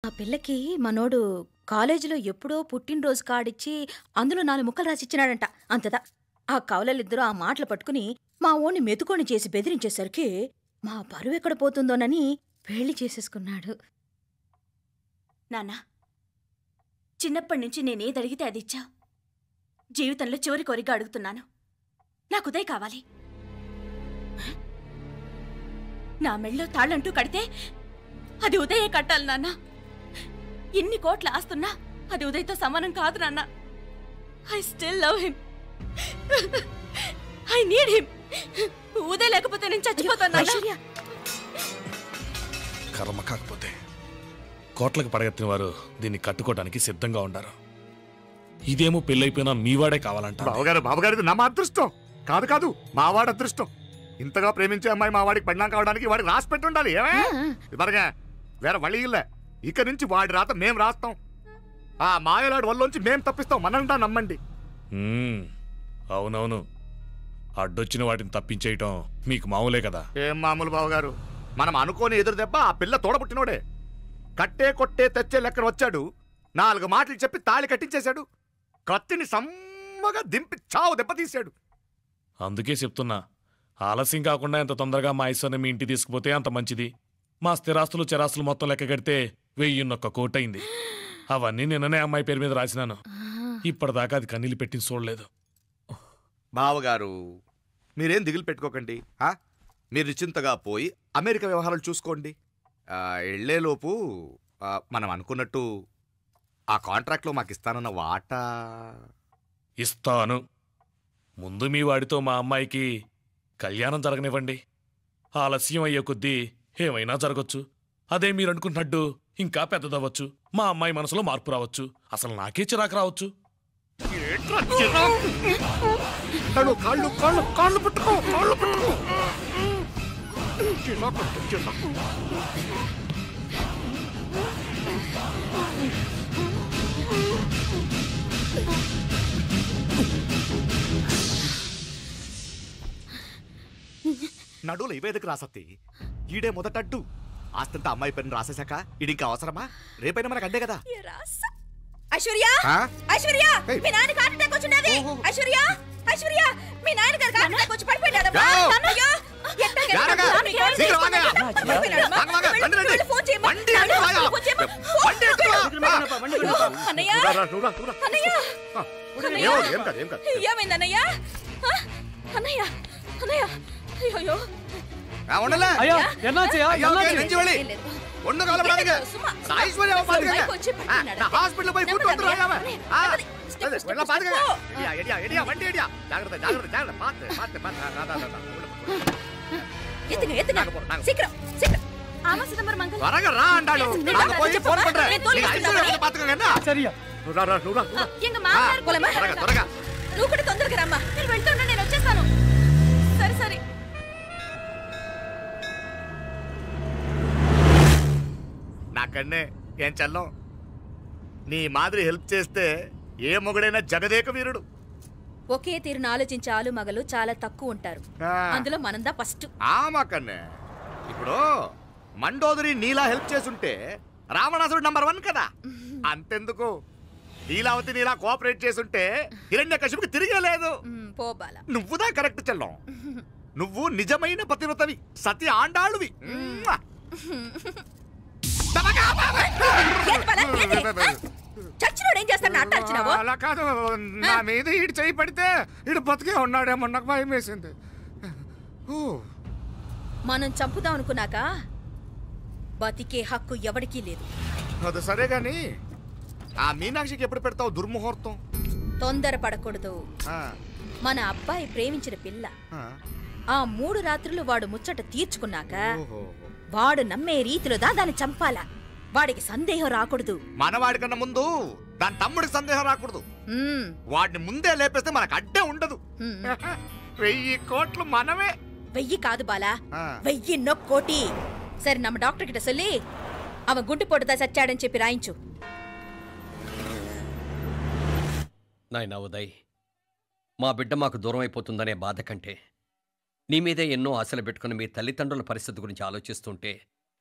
ఆ పిల్లకి మనోడు కాలేజీలో ఎప్పుడో పుట్టినరోజు కాడిచ్చి అందులో 4 ముక్కలు రాసిచ్చినాడంట. అంతదా ఆ కవలలిద్దరూ ఆ మాటలు పట్టుకుని మా ఓణ్ణి మెతుకొని చేసి బెదిరించేసరికి మా పరువెక్కడ పోతుందోనని పెళ్లి చేసేసుకున్నాడు. నాన్న, చిన్నప్పటి నుంచి నేనేదడిగితే అది ఇచ్చావు. జీవితంలో చివరి కోరిక అడుగుతున్నాను. నాకు ఉదయ్ కావాలి. నా మెళ్ళో తాళ్ళంటూ కడితే అది ఉదయే కట్టాలి నాన్న. ఇన్ని కోట్ల ఆస్తున్నా అది ఉదయ్తో సమానం కాదు నాన్న. I still love him. I need him. Uday లేకపోతే నేను చచ్చిపోతాను. కర్మ కాకపోతే కోట్లకు పడగెత్తిన వారు దీన్ని కట్టుకోవడానికి సిద్ధంగా ఉండారు. ఇదేమో పెళ్ళైపోయినా మీవాడే కావాలంట. బావగారు నా అదృష్టం కాదు కాదు మావాడి అదృష్టం. ఇంతగా ప్రేమించే అమ్మాయి మా వాడికి పెళ్ళాం కావడానికి వాడికి రాసి పెట్టుండాలి. ఏమే వేరే వళ్ళీ ఇల్లే. ఇక నుంచి వాడి రాత మేం రాస్తాం. ఆ మాయలాడి వల్లోంచి మేం తప్పిస్తాం. మనల్ని నమ్మండి. అవునవును, అడ్డొచ్చిన వాటిని తప్పించేయటం మీకు మామూలే కదా. ఏం మామూలు బావగారు, మనం అనుకోని ఎదురు దెబ్బ ఆ పిల్ల తోడబుట్టినోడే. కట్టే కొట్టే తెచ్చే లెక్కన వచ్చాడు. 4 మాటలు చెప్పి తాళి కట్టించేశాడు. కత్తిని సమ్మగా దింపి చావు దెబ్బతీశాడు. అందుకే చెప్తున్నా, ఆలస్యం కాకుండా ఎంత తొందరగా మా ఐశ్వర్యం మీ ఇంటికి తీసుకుపోతే అంత మంచిది. మా స్థిరాస్తులు చెరాస్తులు మొత్తం లెక్క కడితే 1001 కోటయింది. అవన్నీ నిన్ననే అమ్మాయి పేరు మీద రాసినాను. ఇప్పటిదాకా అది కన్నీళ్ళు పెట్టిన చూడలేదు. బావగారు మీరేం దిగులు పెట్టుకోకండి. మీరు నిశ్చింతగా పోయి అమెరికా వ్యవహారాలు చూసుకోండి. వెళ్లేలోపు మనం అనుకున్నట్టు ఆ కాంట్రాక్ట్లో మాకు ఇస్తానన్న వాటా ఇస్తాను. ముందు మీ వాడితో మా అమ్మాయికి కళ్యాణం జరగనివ్వండి. ఆలస్యం అయ్యే కొద్దీ ఏమైనా జరగచ్చు. అదే మీరు అనుకుంటున్నట్టు ఇంకా పెద్దదవ్వచ్చు. మా అమ్మాయి మనసులో మార్పు రావచ్చు. అసలు నాకే చిరాకు రావచ్చు. నడువులు ఇవేదకు రాసత్తి. ఈడే మొదటడ్డు. ఆస్తంతా అమ్మాయి పేరుని రాసేశాక ఈడింకా అవసరమా? రేపైనా మనకు అడ్డే కదా. ఐశ్వర్య, ఐశ్వర్య, మీ నాన్న హార్ట్ అటాక్ వచ్చినది. ఐశ్వర్య, ఐశ్వర్య, మీ నాన్న గారు హార్ట్ అటాక్ వచ్చి పడిపోయాడు. అన్నయ్య, ఏమైందన్నయ్య? అన్నయ్య, అన్నయ్య, అయ్యో ఉండలే ఎన్నాచయ్యా? ஒண்ணு கவலைப்படாதீங்க. ஐஸ்வர்யா பாத்துக்கங்க. நான் ஹாஸ்பிடல்ல போய் கூட்டி வந்துறேன். எல்லாம் பாத்துக்கங்க. எடியா வண்டி எடியா. ஜாகிரதை ஜாகிரதை பாத்து. எத்துங்க சீக்கிரம் சீக்கிரம். ஆமா சிதம்பரம் மங்கல். வரங்க ரா ஆண்டாளோ. நான் போய் ஃபோன் பண்றேன். நீங்க ஐஸ்வர்யா பாத்துக்கங்க என்ன? சரியா. நூரா. எங்க மாமனார் போலமா? త్వరగా. నువ్వు కూడా తొందరగా రమ్మా. నేను వెళ్తున్నా, నేను వచ్చేస్తాను. సరే సరే. నాకన్నే ఏం చల్లం. నీ మాదిరి హెల్ప్ చేస్తే ఏ మొగుడైనా జగదేక వీరుడు. ఒకే తీరును ఆలోచించే ఆలు మగలు చాలా తక్కువ ఉంటారు. అందులో మనందా ఫస్ట్. మాకన్నే ఇప్పుడు మండోదరి నీలా హెల్ప్ చేసుంటే రావణాసుడు నంబర్ 1 కదా. అంతెందుకు, నీలావతి నీలా కోఆపరేట్ చేసుంటే హిరణ్యకశిపుకి తిరిగే లేదు. నువ్వుదా కరెక్ట్ చెల్లం. నువ్వు నిజమైన పతివ్రతవి, సతి ఆండాళ్ళువి. అలా కాదు, నా మీద ఈడు చేయి పడితే ఈడు బతికే ఉన్నాడేమో నాకు భయం వేసింది. మనం చంపుదాం అనుకున్నాక బతికే హక్కు ఎవరికీ లేదు. అది సరే గాని ఆ మీనాక్షికి ఎప్పుడు పెడతావు దుర్ముహూర్తం? తొందరపడకూడదు. మన అబ్బాయి ప్రేమించిన పిల్ల ఆ 3 రాత్రులు వాడు ముచ్చట తీర్చుకున్నాక వాడు నమ్మే రీతిలో దాన్ని చంపాలా. వాడికి సందేహం రాకూడదు. మనవాడి కన్నా ముందు దాని తమ్ముడికి సందేహం రాకూడదు. వాడిని ముందే లేపేస్తే మనకు అడ్డే ఉండదు. 1000 కోట్లు మనమే. 1000 కాదు బాలా, 1000 కోటి. సరే, நம்ம డాక్టర్ కిட்ட சொல்லி அவன் గుండు పోటుదా చచ్చాడని చెప్పి రాయించు. నాయనా ఉదయ్, మా బిడ్డ మాకు దూరం అయిపోతుందనే బాధ కంటే నీ మీదే ఎన్నో ఆశలు పెట్టుకుని మీ తల్లిదండ్రుల పరిస్థితి గురించి ఆలోచిస్తుంటే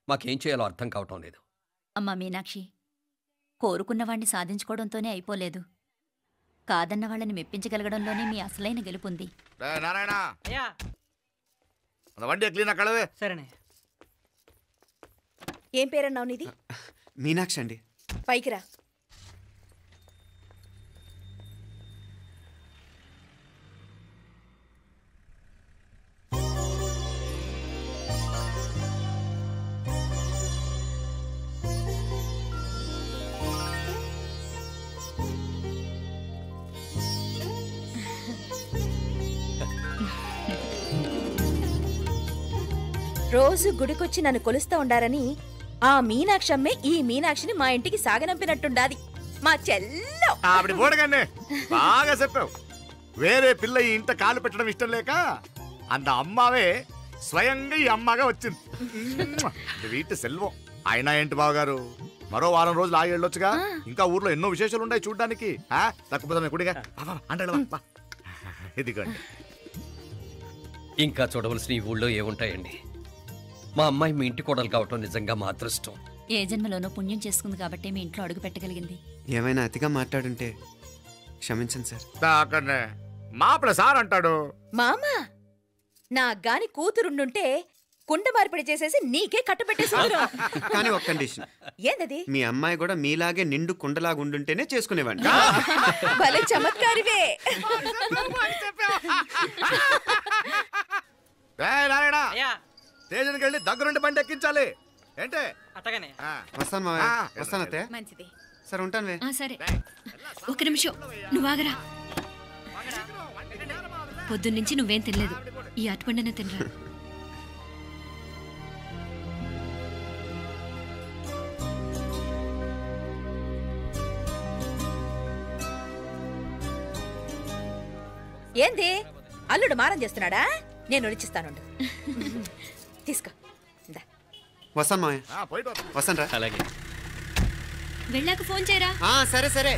మాకేం చేయాలో అర్థం కావటం లేదు. అమ్మా మీనాక్షి, కోరుకున్నవాణ్ణి సాధించుకోవడంతోనే అయిపోలేదు. కాదన్న వాళ్ళని మెప్పించగలగడంలోనే మీ అసలైన గెలుపుంది. నారాయణ వండి క్లీన్ అక్కడవే. సరేనే. ఏం పేరన్నావు నీది? మీనాక్షి అండి. పైకి రా. రోజు గుడికొచ్చి నన్ను కొలుస్తా ఉండారని ఆ మీనాక్షమ్మే ఈ మీనాక్షిని మా ఇంటికి సాగనంపినట్టుండాది. మా చెల్లో ఆవిడ బోడగానే బాగా చెప్పావు. వేరే పిల్ల ఈ ఇంట కాలు పెట్టడం ఇష్టం లేక అంత అమ్మావే స్వయంగా ఈ అమ్మగా వచ్చింది. వీటి సెల్వం. అయినా ఏంటి బావగారు, మరో వారం రోజులు ఆగి వెళ్ళొచ్చుగా. ఇంకా ఊర్లో ఎన్నో విశేషాలు ఉన్నాయి చూడ్డానికి. తక్కువ కుడిగా అంటే ఇదిగోండి. ఇంకా చూడవలసిన ఈ ఊళ్ళో ఏముంటాయండి? మా అమ్మాయి మీ ఇంటి కోడలు కావటం నిజంగా మా అదృష్టం. ఏ జన్మలోనో పుణ్యం చేసుకుంది కాబట్టి మీ ఇంట్లో అడుగు పెట్టగలిగింది. ఏమైనా అతిగా మాట్లాడుంటే క్షమించండి సార్. మాపల సార్ అంటాడు. మామా నా గాని కూతురుండుంటే కుండ మార్పిడి చేసేసి నీకే కట్టబెట్టేసి కానీ ఒక కండిషన్. ఏందది? మీ అమ్మాయి కూడా మీలాగే నిండు కుండలాగా ఉండుంటేనే చేసుకునేవాడిని. భలే చమత్కారివే. స్టేషన్కి వెళ్ళి దగ్గరుండి బండి ఎక్కించాలి. ఏంటే? అట్టగానే. వస్తాను మావయ్య. వస్తాను అత్తయ్య. మంచిది. సరే ఉంటాను. సరే, ఒక నిమిషం నువ్వాగరా. పొద్దున్నుంచి నువ్వేం తినలేదు. ఈ అటుపండినే తినరా. ఏంది అల్లుడు మారం చేస్తున్నాడా? నేను రుచిస్తాను. తీసుకో. వస్తాను మావయ్య. వస్తాను రా. అలాగే. వెళ్ళాక ఫోన్ చేయరా. సరే సరే.